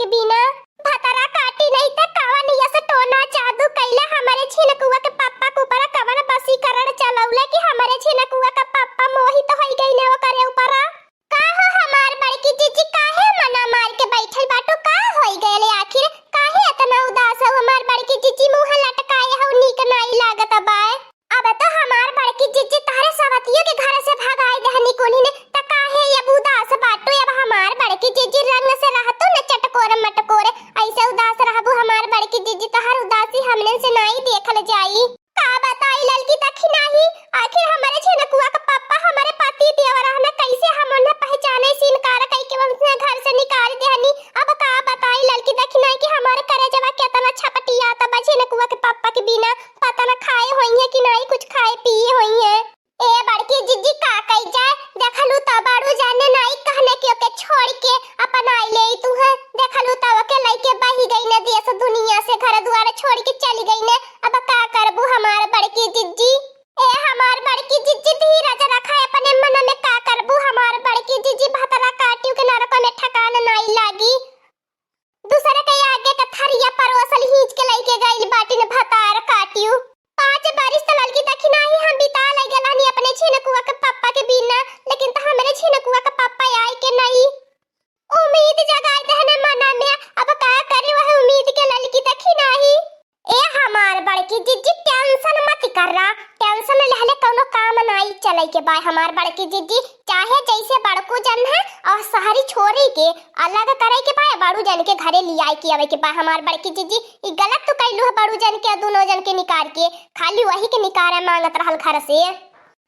के बिना भतरा काटी नहीं त कवन से टोना जादू कैला हमारे छिनकुआ के पापा के ऊपर कवन बसी करण चलौले कि हमारे छिनकुआ का पापा मोहित तो होई गई ने ओकरे ऊपर का हो हमार बड़की जीजी काहे मना मार के बैठल बाटू का होई गएले आखिर काहे इतना उदास हो हमार बड़की जीजी मुंह लटकाए हो नीक नहीं लागत बाय अब तो हमार बड़की जीजी तारे सवतियों के घर से भगाई दहनी कोनी ने त काहे ये उदास बाटू अब हमार बड़की जीजी रंग से रहतो न चटकोर मटकोर ऐसे उदास रहबू हमार बड़की जीजी तो हर उदासी हमने से नहीं देखल जाई का बताई ललकी तखी नहीं आखिर हमारे छिनकुआ का पापा हमारे पति देवर हमें कैसे हम उन्हें पहचाने से इनकार कई के हमसे घर से निकाल देहनी अब का बताई ललकी तखी नहीं कि हमारे करे जवा केतना छपटिया त छिनकुआ के पापा के बिना पता न खाए होई है कि नहीं कुछ खाए पिए होई है ए बड़की जीजी का कई जाए देखलू त बाड़ू जाने नहीं कहने के ओके छोड़ के अपन आई ले तू है देखलू त ओके लेके बही गई ने देश दुनिया से घर द्वार छोड़ के चली गई ने अब का करबू हमार बड़की जीजी ए हमार बड़की जीजी धीरज रखा अपने मन में का करबू हमार बड़की जीजी भतरा काटियो के नरक में ठकान नहीं लागी दूसरे के आगे का थरिया परोसल हिंच के लेके गई बाटी ने भतार काटियो 5 बारिश त ललकी देखी नहीं हम बिता ले गलानी अपने छिनकुआ के पापा के बिना लेकिन तो हमारे छिनकुआ का पापा आए के नहीं उम्मीद जगाई दहने मना में अब का करे वह उम्मीद के ललकी देखी नहीं ए हमार बड़की जीजी टेंशन मत कर रहा टेंशन लेले कोनो काम नहीं चले के बाय हमार बड़की जीजी चाहे जैसे बड़को जन है और शहरी छोरी के अलग करे के बाय बड़ू जन के घरे लियाई के आवे के बाय हमार बड़की जीजी ई गलत तो कैलू है बड़ू जन के दोनों जन के निकार के खाली वही के निकारे मांगत रहल घर से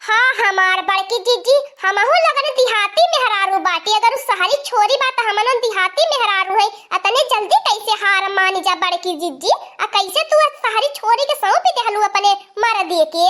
हाँ हमार बड़की जीजी हमहु लगन दिहाती मेहरारू बाटी अगर शहरी छोरी बात हमन दिहाती मेहरारू है अतने जल्दी कैसे हार मान जा बड़की जीजी आ कैसे तू शहरी छोरी के सौंप देहलू अपने मर दे के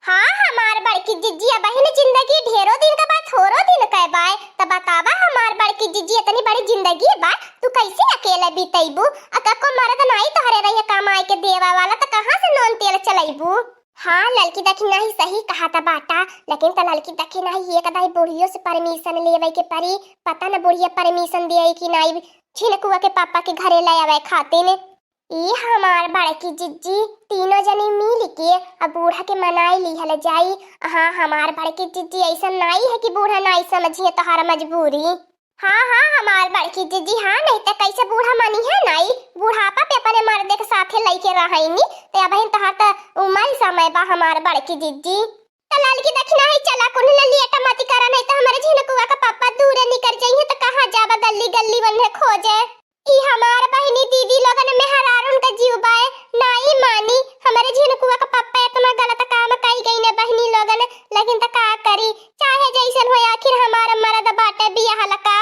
हाँ हमार बड़की जीजी अब बहन जिंदगी ढेरों दिन का बात थोड़ो दिन कह बाय त बतावा हमार बड़की जीजी इतनी बड़ी जिंदगी बा तू कैसे अकेले बीतैबू अका को मर्द नहीं तोहरे रहिए कमाए के देवा वाला त कहां से नॉन तेल चलैबू हाँ लड़की देखी नहीं सही कहा था बाटा लेकिन त लड़की देखी नहीं एक दाई बुढ़ियों से परमिशन लेवे के परी पता न बुढ़िया परमिशन दिए कि नहीं छिनकुआ के पापा के घरे ले आवे खाते ने ई हमार बड़की जीजी तीनों जने मिल के अब बूढ़ा के मनाई लिहल जाई हाँ हमार बड़की जीजी ऐसा नहीं है कि बूढ़ा नहीं समझिए तोहरा मजबूरी हाँ हमार बड़की जीजी हाँ नहीं तो कैसे बूढ़ा मनी है नहीं बुढ़ापा पे अपने मर्दे के साथे लेके रहैनी ते अब बहन तोहर त उमर समय बा हमार बड़की जीजी त लड़की देखी नहीं चला कुन ले लिया मत करा नहीं तो हमारे झिनकुआ का पापा दूर निकल जाइए तो कहां जाबा गली गली बन्हे खोजे ई हमार बहनी दीदी लोगन में हरारुन का जीव बाए नहीं मानी हमारे झिनकुआ का पापा इतना गलत काम कई गई ने बहनी लोगन लेकिन त का करी चाहे जैसन हो आखिर हमार मर्द बाटे बियाह लका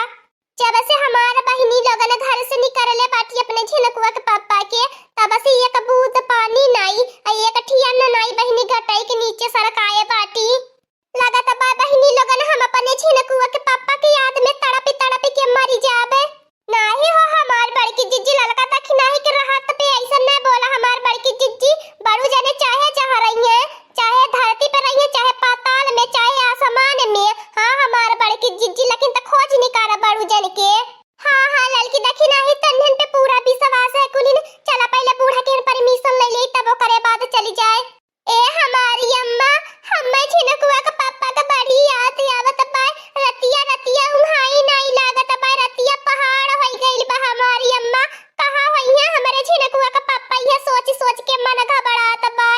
जब से हमार बहनी लोगन घर से निकलले बाटी अपने झिनकुआ के पापा के तब से एक बूंद पानी नहीं एक ठियन नहीं बहनी घटाई के नीचे सरकाए बाटी लगत बा बहनी लोगन हम अपने झिनकुआ के पापा की याद में तड़प के मरी जाबे नहीं हो हमार बड़की जीजी ललका तक नहीं के राहत पे ऐसा न बोला हमार बड़की जीजी बड़ू जाने चाहे जहां रही है चाहे धरती पर रही है चाहे पाताल में चाहे आसमान में हाँ हमार बड़की जीजी लेकिन त खोज निकाला बड़ू जन के हाँ ललकी देखी नहीं तन्हन पे पूरा विश्वास है कुलिन चला पहले बूढ़ा के परमिशन ले ले तब करे बाद चली जाए ए हमारी अम्मा हम्मा छिनकुआ का पापा का बड़ी याद आवत बा रतिया उहाई नहीं लागत बा रतिया पहाड़ होई गइल बा हमारी अम्मा कहां होई है हमारे छिनकुआ का पापा ये सोच के मन घबरात बा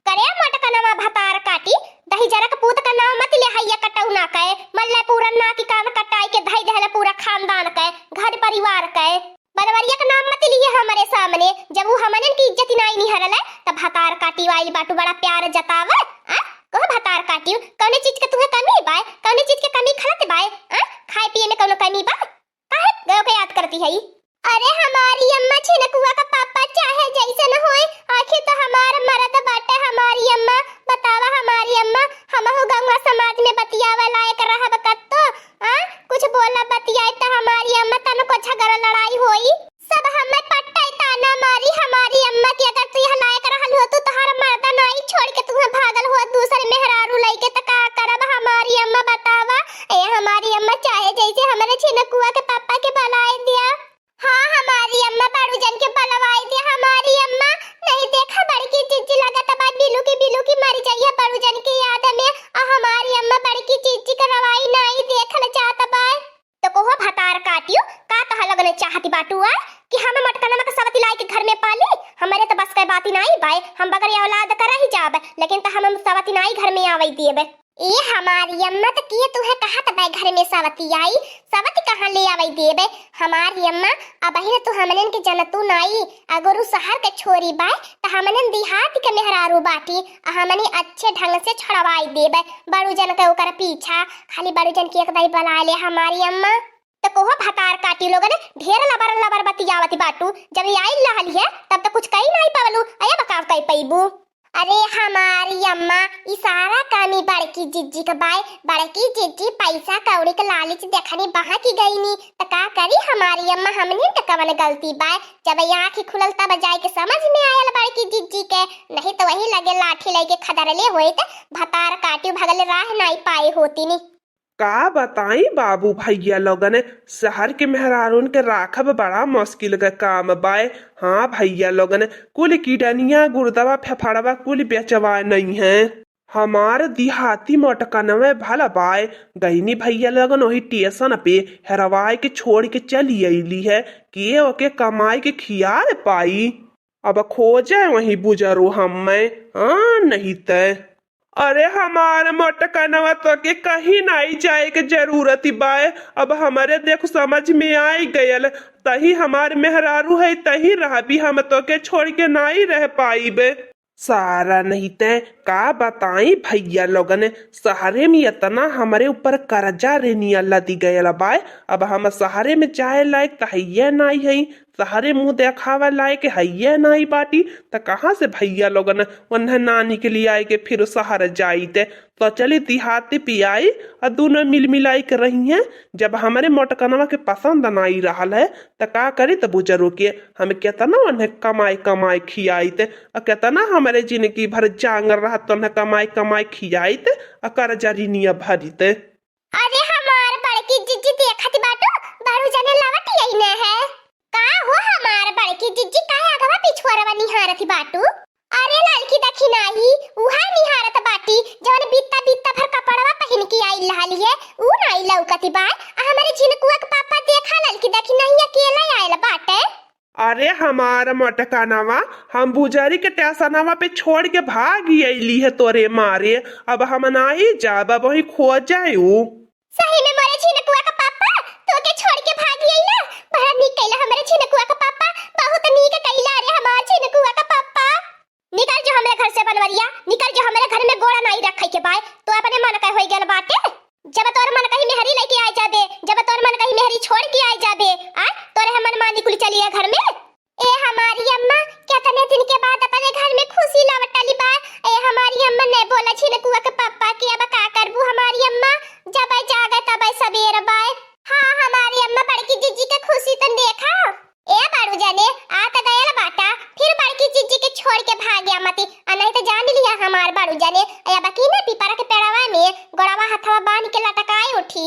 करे मटका नामा भतार काटी दही जरा का पूत का नाम मत ले हैया कटौ ना कहे मल्ला पूरा ना की कान कटाई के धई देहले पूरा खानदान के घर परिवार के बलवरिया का नाम मत लिए हमारे सामने जब वो हमने की इज्जत नहीं निहरले तब भतार काटी वाली बाटू बड़ा प्यार जतावे आ कहो भतार काटी कौने चीज के तुम्हें कमी बाय कौने चीज के कमी खलत बाय आ खाए पिए में कौनो कमी बा काहे गयो के याद करती है अरे हमारी अम्मा छिनकुआ का पापा चाहे जैसे न होए आखिर तो हमार मर्द बाटे हमारी अम्मा बतावा हमारी अम्मा हमहु गंगा समाज में बतियावे लायक रहब कत्तो आ कुछ बोला बतियाए तो हमारी अम्मा तन को झगड़ा लड़ाई होई सब हमें पट्टाई ताना मारी हमारी अम्मा की अगर तू यह लायक रहल हो तो तोहर मर्द नहीं छोड़ के तुम्हें भागल हो दूसरे मेहरारू लइके त का करब हमारी अम्मा बतावा ए हमारी अम्मा चाहे जैसे हमारे छिनकुआ के पापा के बनाए दिया हाँ हमारी कि हम मटकनमा के सवती लाई के घर में पाली? हमारे तो बस के बात ही नहीं बाय, हम बगर ये औलाद कर ही जाब, लेकिन तो हम सवती नहीं घर में आवे दिए। ए हमारी अम्मा तो किए तुहे कहा त भाई घर में सवती आई, सवती कहां ले आवे देबे? हमारी अम्मा अब ही तो हमनन के जनतू नाई, अगर उ शहर के छोरी बाय त हमनन देहात के मेहरारू बाटी, हमनी अच्छे ढंग से छड़वाई देबे। बड़ू जन के ओकर पीछा खाली बड़ू जन की एक दाई बला ले हमारी अम्मा। तो कोहो भतार काटी लोगन ढेर लबर लबर बतियावती बाटू, जब ये आई लहल है तब तो कुछ कही नहीं पावलू, अया बकाव कई पैबू। अरे हमारी अम्मा इशारा कामी बड़की जिज्जी के बाय, बड़की जिज्जी पैसा कौड़ी के लालच देखनी बहा की गई नी, तो का करी हमारी अम्मा हमने तो कवन गलती बाय, जब आँख खुलल तब जाए के समझ में आयल बड़की जिज्जी के, नहीं तो वही लगे लाठी लेके खदरले होए तो भतार काटी भगल राह नहीं पाए होती नी। का बताई बाबू भैया लोगन, शहर के मेहरारून के राखब बड़ा मुश्किल का काम बाय। हाँ भैया लोगन, कुल कीड़निया गुर्दवा फेफड़वा कुल बेचवा नहीं है। हमार देहाती मोटकनवे भला बाय, गईनी भैया लोगन वही स्टेशन पे हेरवाई के छोड़ के चली अली है कि ओके कमाई के खिया पाई। अब खोजे वही बुजरो हम हाँ नहीं तय। अरे हमारे मोटकनवा तो के कहीं नहीं जाए के जरूरत बाय, अब हमारे देखो समझ में आई गयल, तही हमारे मेहरारू है तही रह भी हम तो के छोड़ के नहीं रह पाई बे। सारा नहीं ते का बताई भैया लोगन, सहारे में इतना हमारे ऊपर कर्जा रेनिया लदी गयल बाय, अब हम सहारे में जाए लायक तो है नहीं है, सहारे मुंह देखावा लायक है नहीं बाटी, तो कहाँ से भैया लोगन उन्हें नानी के लिए आए के फिर सहारे जाइते। तो चली देहाती पियाई और दोनों मिल मिलाई के रही हैं। जब हमारे मोटकनवा के पसंद नहीं रहा है तो का करी, तो बुजरो के हम कितना उन्हें कमाई कमाई खियाईते, और कितना हमारे जिंदगी भर जांग रहा तो उन्हें कमाई कमाई खियाईते और कर्जा ऋणिया भरीते। अरे हमार बड़की जिज्जी देखत बाटू, बारू जने लावत यही न है का हो हमार बड़की जिज्जी काहे अगवा पिछुआरवा निहारत बाटू? अरे लड़की देखी नाही उहा निहारत बाटी जवन बित्ता बित्ता भर कपड़वा पहन के आई लहली है, ऊ नहीं लौकती बा। हमारे झिनकुआ के पापा देखा लड़की देखी नहीं अकेला आयल बाटे। अरे हमारा मोटकनवा हम बुजरी के टेशनवा पे छोड़ के भाग अली है तोरे मारे, अब हम नहीं जाब, अब वही खो जायू। सही में मोरे झिनकुआ का पापा तो के छोड़ के भाग आइला, बड़ा नीक कैला हमारे झिनकुआ का पापा, बहुत नीक कैला रे हमार झिनकुआ का पापा। निकल जो हमारे घर से बनवरिया, निकल जो हमारे घर में गोड़ा नहीं रखे के बाय, तो अपने मन कह होई गेल बाटे। जब तोर मन कहीं मेहरी लेके आ जाबे, जब तोर मन कहीं मेहरी छोड़ के आ जाबे, आ तोरे हमन मानी कुल चलिए घर में। ए हमारी अम्मा कितने दिन के बाद अपने घर में खुशी लौटली बा। ए हमारी अम्मा ने बोला झिनकुआ के पापा कि अब का करबू हमारी अम्मा, जब जागे तब सबेर बाय। हाँ हमारी अम्मा बड़की जिज्जी के खुशी तो देखा। ए बारू जाने आ त गयल बाटा, फिर बड़की जिज्जी के छोड़ के भाग गया मती, नहीं तो जान लिया हमार बारू जाने या बाकी ना पिपरा के पेड़वा में गोड़वा हथवा बांध के लटकाए उठी।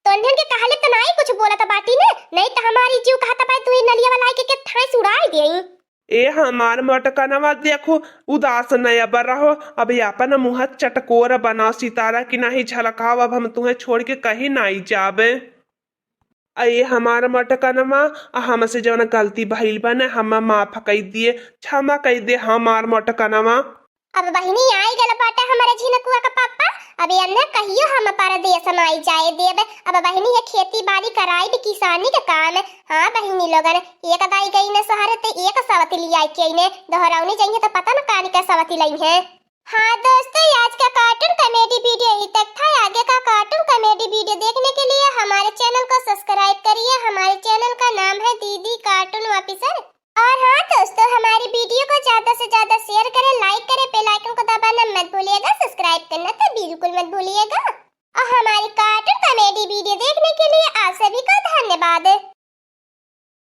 तो इन्हन के कहले तो नहीं कुछ बोला तो बाटी ने, नहीं तो हमारी जीव कहता पाए तू नलिया वाला के थाई उड़ाई देई। ए हमार मोटकनवा देखो उदास नया रहो, अब अपन मुँह चटकोर बना सितारा की नहीं झलकाव, अब हम तुम्हें छोड़ के कहीं नहीं जाबे। अये हमारा मोटकनवा हमसे जवन गलती भइल बा न हम माफ कई दिए, क्षमा कई दे हमार मोटकनवा। अब बहिनी आई गल बाटा हमारे झिनकुआ का पापा, अबे अन्ना कहियो हम परदेश नहीं जाए देब। अब बहिनी ये खेती बाड़ी कराई भी किसानी के काम है। हाँ बहिनी लोगन एक दाई गई ने शहर ते एक सवती लिया के ने दोहराउनी चाहिए तो पता न कानी का सवती लई है। हाँ दोस्तों आज का कार्टून कॉमेडी वीडियो यही तक था। आगे का कार्टून कॉमेडी वीडियो देखने के लिए हमारे चैनल को सब्सक्राइब करिए। हमारे चैनल का नाम है दीदी कार्टून ऑफिसर। और हाँ दोस्तों हमारी वीडियो को ज्यादा से ज्यादा शेयर करें, लाइक करें, बेल आइकन को दबाना मत भूलिएगा, सब्सक्राइब करना तो बिल्कुल मत भूलिएगा। और हमारी कार्टून कॉमेडी वीडियो देखने के लिए आप सभी का धन्यवाद।